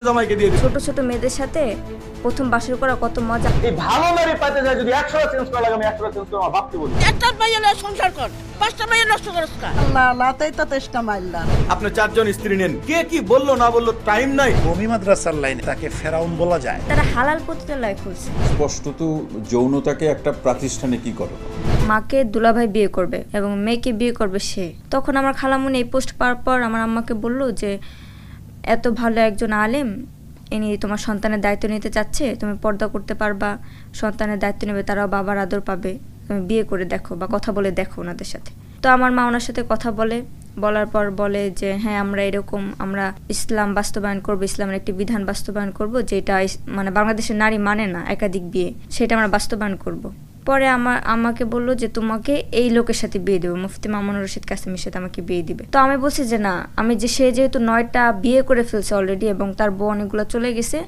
জামাইকে দিয়ে ছোট ছোট মেয়েদের সাথে প্রথম বাসর করা কত মজা। এই ভালো নারী পাইতে যায় যদি 100 চেঞ্জ করা লাগে আমি 100 চেঞ্জ করে আমার বাপকে বলি। একটা মাইয়া লয়ে সংসার কর, পাঁচটা মাইয়া নষ্ট করছ কা? আল্লাহ লাতেই তো তেষ্টা মারলাম। আপনি চারজন স্ত্রী নেন, কে কি বললো না বললো টাইম নাই। কমি মাদ্রাসার লাইনে তাকে ফেরাউন বলা যায়। তারা হালাল পতিতালয় খুলছে। স্পষ্টত যৌনতাকে একটা প্রাতিষ্ঠানিকীকরণ। মাকে দুলাভাই বিয়ে করবে এবং মেয়েকে বিয়ে করবে সে। তখন আমার খালামুনি এই পোস্ট পাওয়ার পর আমার আম্মাকে বললো যে এত ভালো একজন আলেম ইনি তোমার সন্তানের দায়িত্ব নিতে চাচ্ছে, তুমি পর্দা করতে পারবা, সন্তানের দায়িত্ব নেবে, তারাও বাবার আদর পাবে, তুমি বিয়ে করে দেখো বা কথা বলে দেখো ওনাদের সাথে। তো আমার মা ওনার সাথে কথা বলার পর বলে যে হ্যাঁ আমরা ইসলাম বাস্তবায়ন করব, ইসলামের একটি বিধান বাস্তবায়ন করব যেটা মানে বাংলাদেশের নারী মানে না একাধিক বিয়ে, সেটা আমরা বাস্তবায়ন করব। পরে আমাকে বললো যে তোমাকে এই লোকের সাথে বিয়ে দেবো, মুফতি মামুনুর রশিদ কাসেমের সাথে আমাকে বিয়ে দিবে। তো আমি বলছি যে না, সে যেহেতু 9টা বিয়ে করে ফেলছে অলরেডি এবং তার বউ অনেকগুলো চলে গেছে,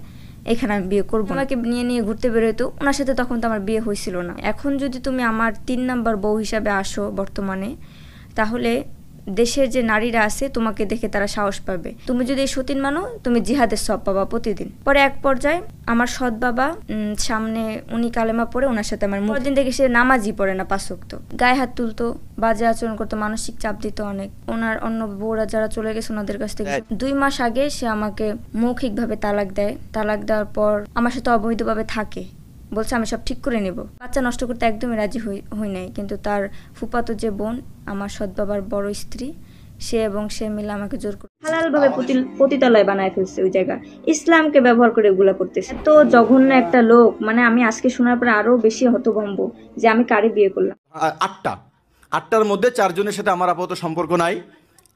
এখানে আমি বিয়ে করবো। আমাকে নিয়ে ঘুরতে বেরোতো ওনার সাথে, তখন তো আমার বিয়ে হয়েছিল না। এখন যদি তুমি আমার 3 নাম্বার বউ হিসাবে আসো বর্তমানে, তাহলে দেশের যে নারীরা আছে তোমাকে দেখে তারা সাহস পাবে। তুমি যদি এই সতীন মানো, তুমি জিহাদের সব পাবা প্রতিদিন। পরে এক পর্যায়ে আমার সৎ বাবা সামনে উনি কালেমা পড়ে, ওনার সাথে আমার দিন দেখে সে নামাজই পড়ে না 5 ওয়াক্ত, গায়ে হাত তুলতো, বাজে আচরণ করতো, মানসিক চাপ দিত অনেক। ওনার অন্য বউরা যারা চলে গেছে ওনাদের কাছ থেকে 2 মাস আগে সে আমাকে মৌখিকভাবে তালাক দেয়। তালাক দেওয়ার পর আমার সাথে অবৈধভাবে থাকে, বলছে আমি সব ঠিক করে নেব। বাচ্চা নষ্ট করতে একদমই রাজি হই নাই, কিন্তু তার ফুফাতো যে বোন আমার সৎ বাবার বড় স্ত্রী, সে মিলে আমাকে জোর করে হালাল ভাবে পতিতালয় বানায় ফেলছে। ওই জায়গা ইসলামকে ব্যবহার করে এগুলা করতেছে। তো জঘন্য একটা লোক, মানে আমি আজকে শোনার পর আরো বেশি হতভম্ব যে আমি কারে বিয়ে করলাম। 8টার মধ্যে 4 জনের সাথে আমার আপাতত সম্পর্ক নাই,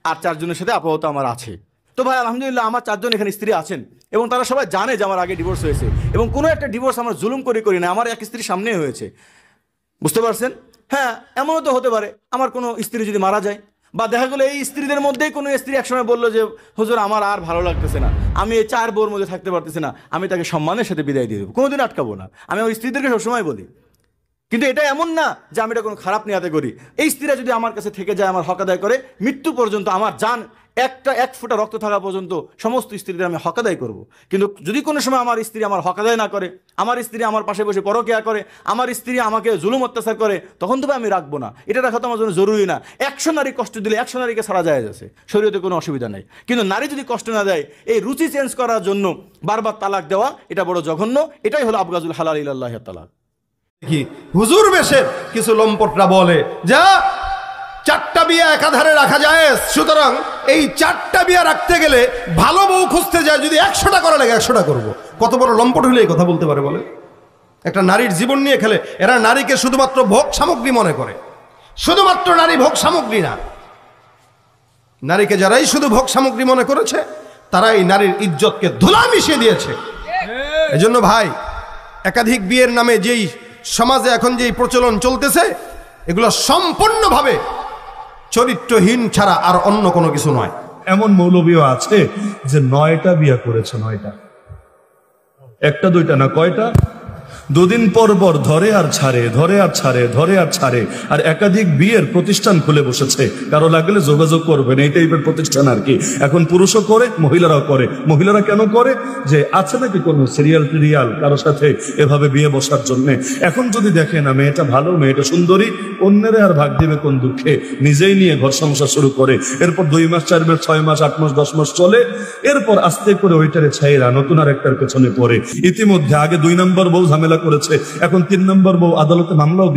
আর 4 জনের সাথে আপাতত আমার আছে। তো ভাই আলহামদুলিল্লাহ আমার 4 জন এখানে স্ত্রী আছেন এবং তারা সবাই জানে যে আমার আগে ডিভোর্স হয়েছে এবং কোনো একটা ডিভোর্স আমার জুলুম করি না, আমার এক স্ত্রীর সামনে হয়েছে। বুঝতে পারছেন? হ্যাঁ, এমনও তো হতে পারে আমার কোনো স্ত্রী যদি মারা যায়, বা দেখা গেলো এই স্ত্রীদের মধ্যেই কোনো স্ত্রী একসময় বললো যে হুজুর আমার আর ভালো লাগতেছে না, আমি এই 4 বউর মধ্যে থাকতে পারতেছি না, আমি তাকে সম্মানের সাথে বিদায় দিয়ে দেবো, কোনোদিন আটকাবো না। আমি আমার স্ত্রীদেরকে সবসময় বলি, কিন্তু এটা এমন না যে আমি এটা কোনো খারাপ নিয়াতে করি। এই স্ত্রীরা যদি আমার কাছে থেকে যায়, আমার হক আদায় করে মৃত্যু পর্যন্ত, আমার জান এক ফোঁটা রক্ত থাকা পর্যন্ত সমস্ত স্ত্রীদের আমি হক আদায় করবো। কিন্তু যদি কোনো সময় আমার স্ত্রী আমার হক আদায় না করে, আমার স্ত্রী আমার পাশে বসে পরকিয়া করে, আমার স্ত্রী আমাকে জুলুম অত্যাচার করে, তখন তো আমি রাখবো না। এটা রাখা তো আমার জন্য জরুরি না। 100 নারী কষ্ট দিলে 100 নারীকে ছাড়া যায় আছে, শরীয়তে কোনো অসুবিধা নাই। কিন্তু নারী যদি কষ্ট না দেয়, এই রুচি চেঞ্জ করার জন্য বারবার তালাক দেওয়া, এটা বড় জঘন্য। এটাই হলো আবগাজুল হালাল ইলাল্লাহ তালাক। কি হুজুর বেশের কিছু লম্পটরা বলে যা 4টা বিয়ে একাধারে রাখা যায়, সুতরাং এই 4টা বিয়ে রাখতে গেলে ভালো বউ খুঁজতে যায়, যদি 100টা করা লাগে 100টা করবো। কত বড় লম্পট হলে এই কথা বলতে পারে বলে? একটা নারীর জীবন নিয়ে খেলে। এরা নারীকে শুধুমাত্র ভোগ সামগ্রী মনে করে। শুধুমাত্র নারী ভোগ সামগ্রী না, নারীকে যারাই শুধু ভোগ সামগ্রী মনে করেছে তারাই নারীর ইজ্জতকে ধুলা মিশিয়ে দিয়েছে। এজন্য ভাই, একাধিক বিয়ের নামে যেই সমাজে এখন যেই প্রচলন চলতেছে, এগুলো সম্পূর্ণভাবে চরিত্রহীন ছাড়া আর অন্য কোনো কিছু নয়। এমন মৌলবীও আছে যে 9টা বিয়ে করেছে, 9টা, 1টা 2টা না, কয়টা? 2 দিন পর ধরে আর ছাড়ে, আর একাধিক বিয়ের প্রতিষ্ঠান খুলে বসেছে। কারো লাগলে যোগাযোগ করবেন, এই টাইপের প্রতিষ্ঠান আর কি। এখন পুরুষও করে, মহিলারাও করে। মহিলারা কেন করে? যে আছে নাকি কোনো সিরিয়াল কারো সাথে এভাবে বিয়ে বসার জন্য। এখন যদি দেখেন না মেয়েটা ভালো, মেয়েটা সুন্দরী, অন্যের আর ভাগ দিবে কোন দুঃখে, নিজেই নিয়ে ঘর সংসার শুরু করে। এরপর 2 মাস 4 মাস 6 মাস 8 মাস 10 মাস চলে, এরপর আস্তে করে ওইটারে ছাইরা নতুন আর একটার পেছনে পড়ে। ইতিমধ্যে আগে 2 নম্বর বউ ঝামেলা করেছে, এখন 3 নম্বর বউ আদালতে মামলাও